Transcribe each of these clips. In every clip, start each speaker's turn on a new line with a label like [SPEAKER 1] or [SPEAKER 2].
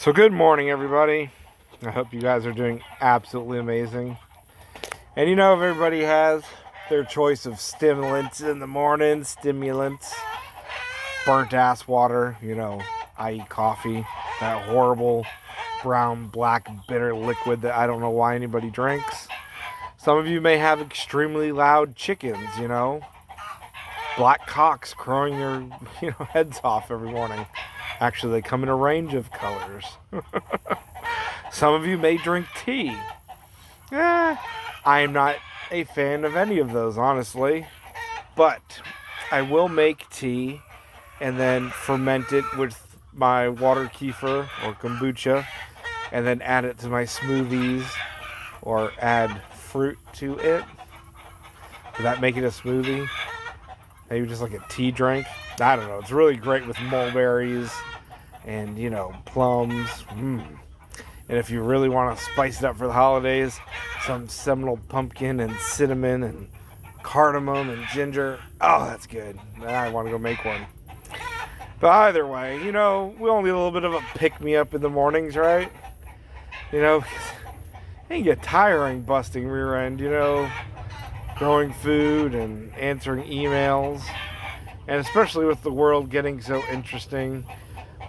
[SPEAKER 1] So good morning, everybody. I hope you guys are doing absolutely amazing. And you know, everybody has their choice of stimulants in the morning. Stimulants, burnt ass water, i.e. coffee. That horrible brown, black, bitter liquid that I don't know why anybody drinks. Some of you may have extremely loud chickens, black cocks crowing their heads off every morning. Actually, they come in a range of colors. Some of you may drink tea. I am not a fan of any of those, honestly. But I will make tea and then ferment it with my water kefir or kombucha and then add it to my smoothies or add fruit to it. Would that make it a smoothie? Maybe just like a tea drink? I don't know. It's really great with mulberries and, plums. And if you really want to spice it up for the holidays, some Seminole pumpkin and cinnamon and cardamom and ginger. Oh, that's good. I want to go make one. But either way, we all need a little bit of a pick-me-up in the mornings, right? It can get tiring busting rear end, growing food and answering emails. And especially with the world getting so interesting,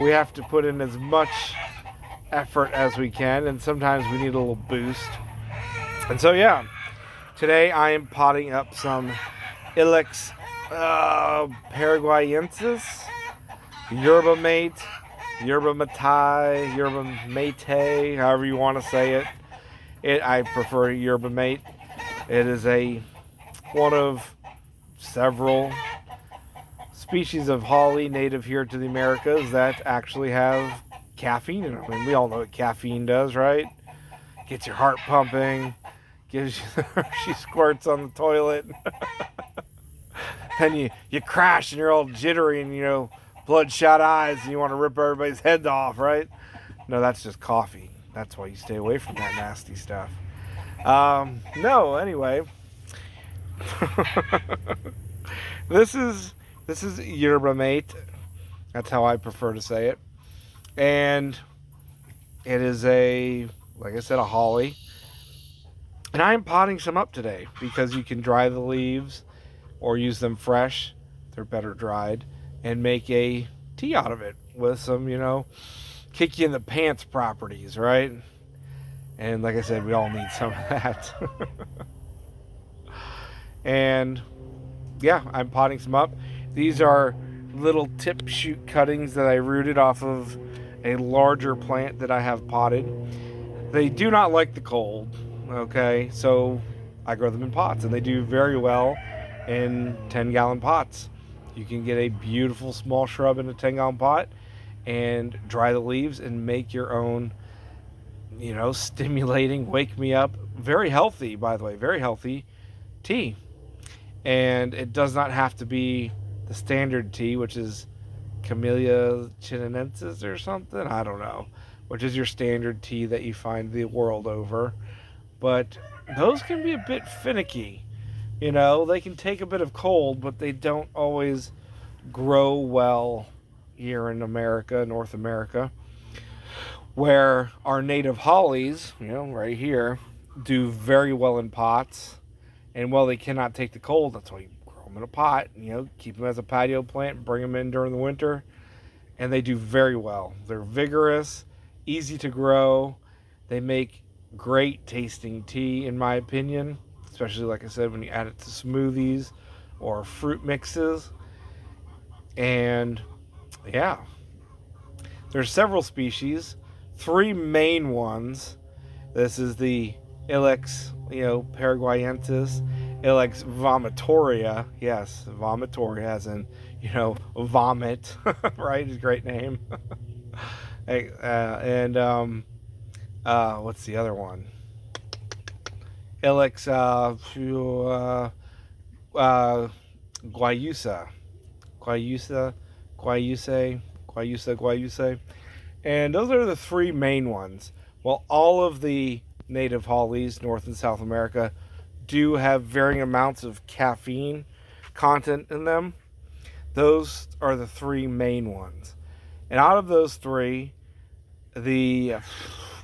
[SPEAKER 1] we have to put in as much effort as we can, and sometimes we need a little boost. And so, today I am potting up some Llex paraguayensis, yerba mate, yerba mate, yerba mate, however you want to say it. I prefer yerba mate. It is one of several species of holly native here to the Americas that actually have caffeine in them. I mean, we all know what caffeine does, right? Gets your heart pumping, gives you she squirts on the toilet. Then you crash and you're all jittery and bloodshot eyes and you want to rip everybody's head off, right? No, that's just coffee. That's why you stay away from that nasty stuff. No, anyway. This is yerba mate. That's how I prefer to say it. And it is like I said, a holly. And I'm potting some up today because you can dry the leaves or use them fresh. They're better dried. And make a tea out of it with some, kick you in the pants properties, right? And like I said, we all need some of that. And I'm potting some up. These are little tip shoot cuttings that I rooted off of a larger plant that I have potted. They do not like the cold, okay? So I grow them in pots, and they do very well in 10-gallon pots. You can get a beautiful small shrub in a 10-gallon pot and dry the leaves and make your own, stimulating, wake me up, very healthy, by the way, very healthy tea. And it does not have to be the standard tea, which is Camellia chinensis or something, I don't know, which is your standard tea that you find the world over. But those can be a bit finicky. They can take a bit of cold, but they don't always grow well here in America, North America, where our native hollies, right here, do very well in pots. And while they cannot take the cold, that's why you grow them in a pot, keep them as a patio plant, bring them in during the winter, and they do very well. They're vigorous, easy to grow. They make great tasting tea, in my opinion, especially, like I said, when you add it to smoothies or fruit mixes. And there's several species, 3 main ones. This is the Llex, paraguayensis, Llex vomitoria. Yes, vomitoria as in, vomit, right? It's a great name. What's the other one? Llex Guayusa. Guayusa. And those are the 3 main ones. Well, all of the native hollies, North and South America, do have varying amounts of caffeine content in them. Those are the 3 main ones. And out of those 3, The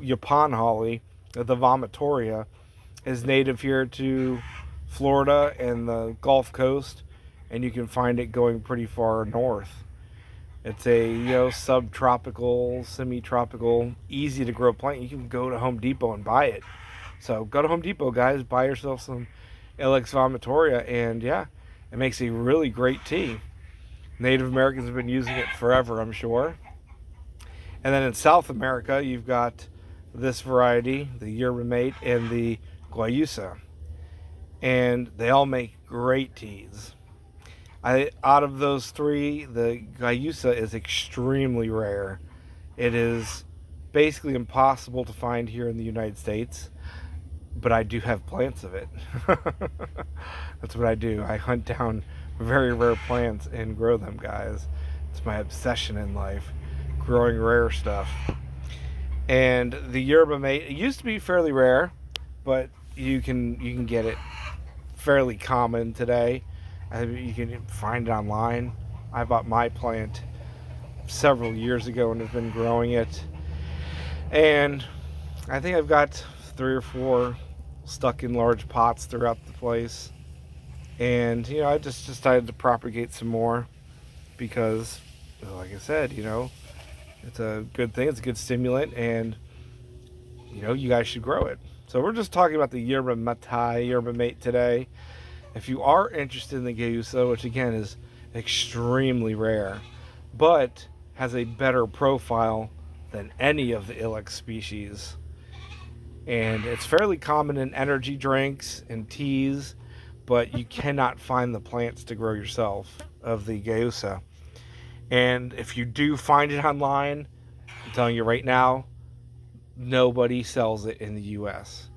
[SPEAKER 1] Japan holly, the vomitoria, is native here to Florida and the Gulf Coast, and you can find it going pretty far north. It's a subtropical, semi-tropical, easy to grow plant. You can go to Home Depot and buy it. So go to Home Depot, guys. Buy yourself some Llex vomitoria, and yeah, it makes a really great tea. Native Americans have been using it forever, I'm sure. And then in South America, you've got this variety, the yerba mate and the Guayusa, and they all make great teas. Out of those three, the Guayusa is extremely rare. It is basically impossible to find here in the United States, but I do have plants of it. That's what I do. I hunt down very rare plants and grow them, guys. It's my obsession in life, growing rare stuff. And the yerba mate, it used to be fairly rare, but you can get it fairly common today. You can find it online. I bought my plant several years ago and have been growing it. And I think I've got 3 or 4 stuck in large pots throughout the place. And, I just decided to propagate some more because, like I said, it's a good thing. It's a good stimulant, and, you guys should grow it. So we're just talking about the yerba mate today. If you are interested in the Guayusa, which again is extremely rare, but has a better profile than any of the Llex species, and it's fairly common in energy drinks and teas, but you cannot find the plants to grow yourself of the Guayusa. And if you do find it online, I'm telling you right now, nobody sells it in the U.S.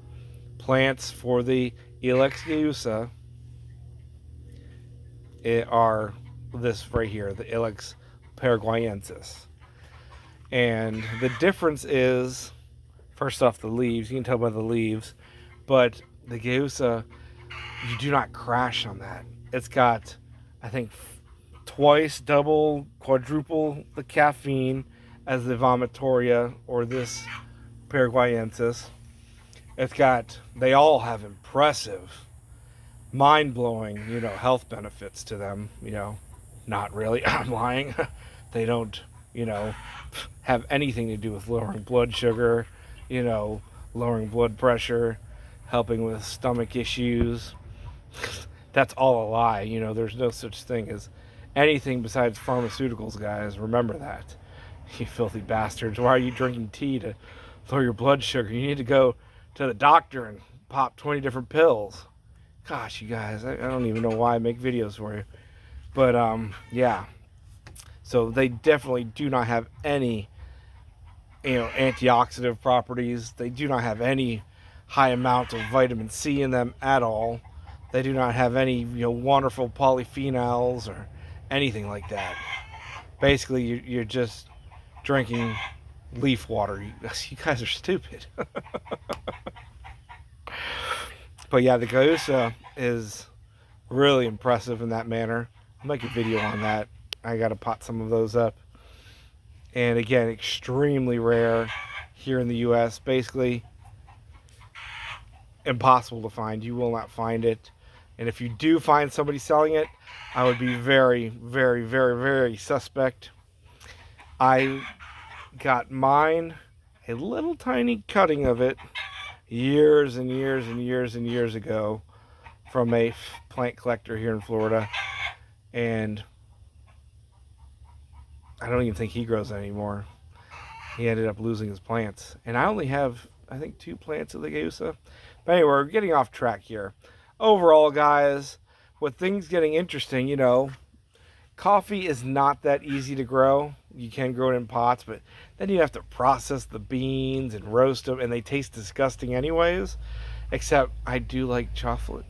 [SPEAKER 1] Plants for the Llex Guayusa are this right here, the Llex paraguayensis. And the difference is, first off, the leaves. You can tell by the leaves. But the Guayusa, you do not crash on that. It's got, I think, twice, double, quadruple the caffeine as the vomitoria or this paraguayensis. They all have impressive, mind-blowing, health benefits to them. Not really. I'm lying. They don't, have anything to do with lowering blood sugar, lowering blood pressure, helping with stomach issues. That's all a lie. There's no such thing as anything besides pharmaceuticals, guys. Remember that. You filthy bastards. Why are you drinking tea to lower your blood sugar? You need to go to the doctor and pop 20 different pills. Gosh, you guys, I don't even know why I make videos for you. But, yeah. So they definitely do not have any, antioxidant properties. They do not have any high amount of vitamin C in them at all. They do not have any, wonderful polyphenols or anything like that. Basically, you're just drinking leaf water. You guys are stupid. But yeah, the Guayusa is really impressive in that manner. I'll make a video on that. I got to pot some of those up. And again, extremely rare here in the U.S. Basically impossible to find. You will not find it. And if you do find somebody selling it, I would be very, very, very, very suspect. I got mine, a little tiny cutting of it, years and years and years and years ago from a plant collector here in Florida. And I don't even think he grows it anymore. He ended up losing his plants. And I only have, I think, 2 plants of the Guayusa. But anyway, we're getting off track here. Overall, guys, with things getting interesting, coffee is not that easy to grow. You can grow it in pots, but then you have to process the beans and roast them, and they taste disgusting anyways. Except I do like chocolate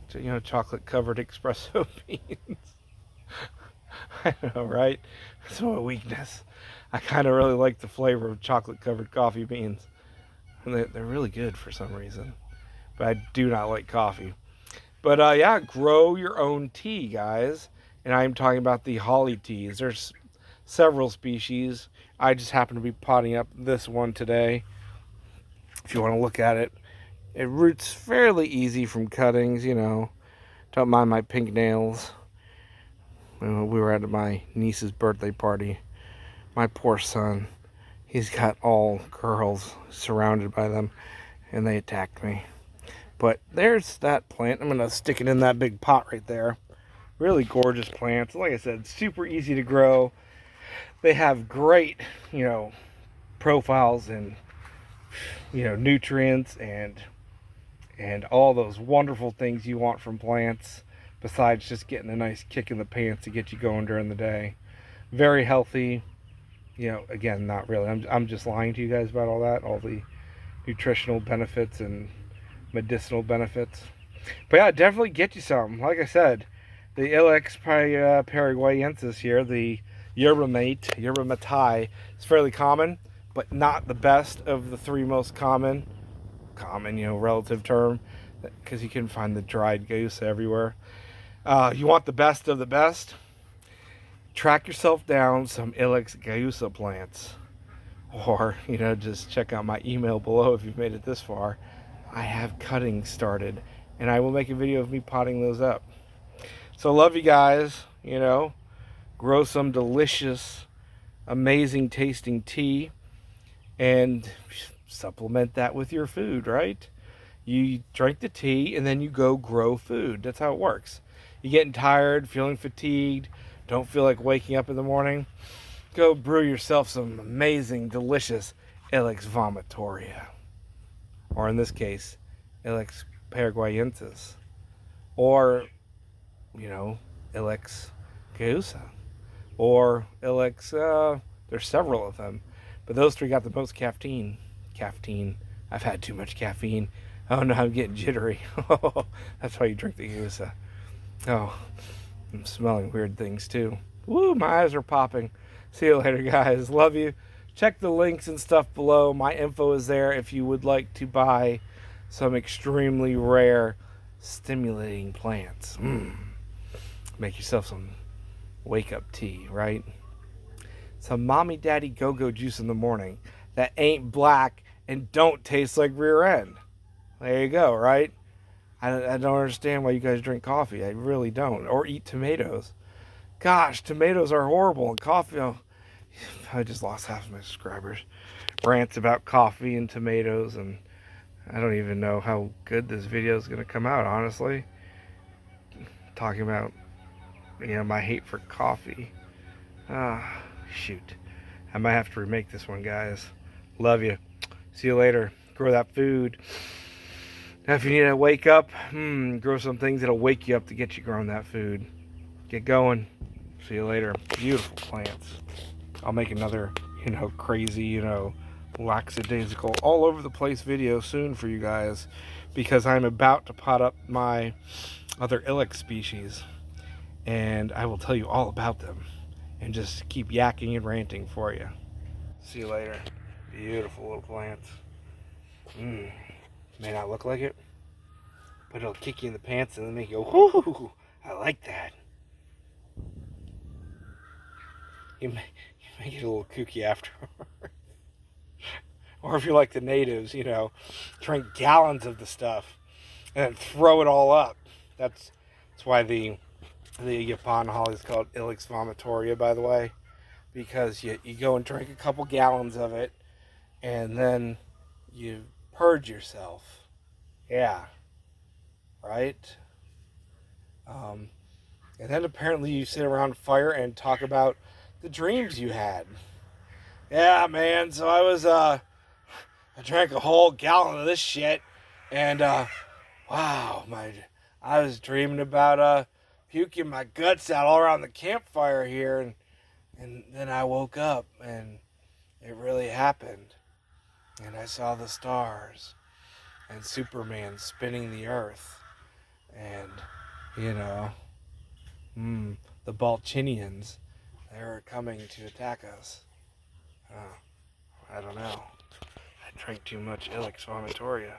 [SPEAKER 1] covered espresso beans. I know, right? It's my weakness. I kind of really like the flavor of chocolate covered coffee beans. And they're really good for some reason. But I do not like coffee. But yeah, grow your own tea, guys. And I'm talking about the holly teas. There's several species. I just happen to be potting up this one today. If you want to look at it, it roots fairly easy from cuttings, you know. Don't mind my pink nails. We were at my niece's birthday party. My poor son, he's got all girls surrounded by them, and they attacked me. But there's that plant. I'm going to stick it in that big pot right there. Really gorgeous plants. Like I said, super easy to grow. They have great, you know, profiles and, you know, nutrients and all those wonderful things you want from plants, besides just getting a nice kick in the pants to get you going during the day. Very healthy. You know, again, not really. I'm just lying to you guys about all that, all the nutritional benefits and medicinal benefits. But yeah, definitely get you some. Like I said, the Llex paraguayensis here, the yerba mate is fairly common, but not the best of the three most common, you know, relative term, because you can find the dried Guayusa everywhere. You want the best of the best? Track yourself down some Llex Guayusa plants. Or, you know, just check out my email below if you've made it this far. I have cuttings started, and I will make a video of me potting those up. So love you guys, you know. Grow some delicious, amazing tasting tea, and supplement that with your food, right? You drink the tea, and then you go grow food. That's how it works. You're getting tired, feeling fatigued, don't feel like waking up in the morning, go brew yourself some amazing, delicious Llex vomitoria. Or in this case, Llex paraguayensis. Or, you know, Llex Guayusa. Or Llex, there's several of them. But those three got the most caffeine. I've had too much caffeine. Oh no, I'm getting jittery. That's why you drink the Guayusa. Oh, I'm smelling weird things too. Woo, my eyes are popping. See you later, guys. Love you. Check the links and stuff below. My info is there if you would like to buy some extremely rare stimulating plants. Make yourself some wake-up tea, right? Some mommy daddy go-go juice in the morning that ain't black and don't taste like rear end. There you go, right? I don't understand why you guys drink coffee. I really don't. Or eat tomatoes. Gosh, tomatoes are horrible. And coffee, oh, I just lost half of my subscribers. Rants about coffee and tomatoes, and I don't even know how good this video is going to come out, honestly. Talking about, you know, my hate for coffee. Shoot. I might have to remake this one, guys. Love you. See you later. Grow that food. Now, if you need to wake up, grow some things that'll wake you up to get you growing that food. Get going. See you later. Beautiful plants. I'll make another, you know, crazy, you know, lackadaisical, all over the place video soon for you guys, because I'm about to pot up my other Llex species, and I will tell you all about them and just keep yakking and ranting for you. See you later. Beautiful little plants. May not look like it, but it'll kick you in the pants and then make you go, whoo, I like that. You may get a little kooky afterward. Or if you're like the natives, you know, drink gallons of the stuff and then throw it all up. That's why the Yapan holly is called Llex vomitoria, by the way, because you go and drink a couple gallons of it and then you purge yourself. Yeah. Right? And then apparently you sit around a fire and talk about the dreams you had. Yeah, man, so I drank a whole gallon of this shit, and wow, I was dreaming about puking my guts out all around the campfire here, and then I woke up and it really happened, and I saw the stars and Superman spinning the earth, and you know, the Balchinians, they were coming to attack us. I don't know. I drank too much Llex vomitoria.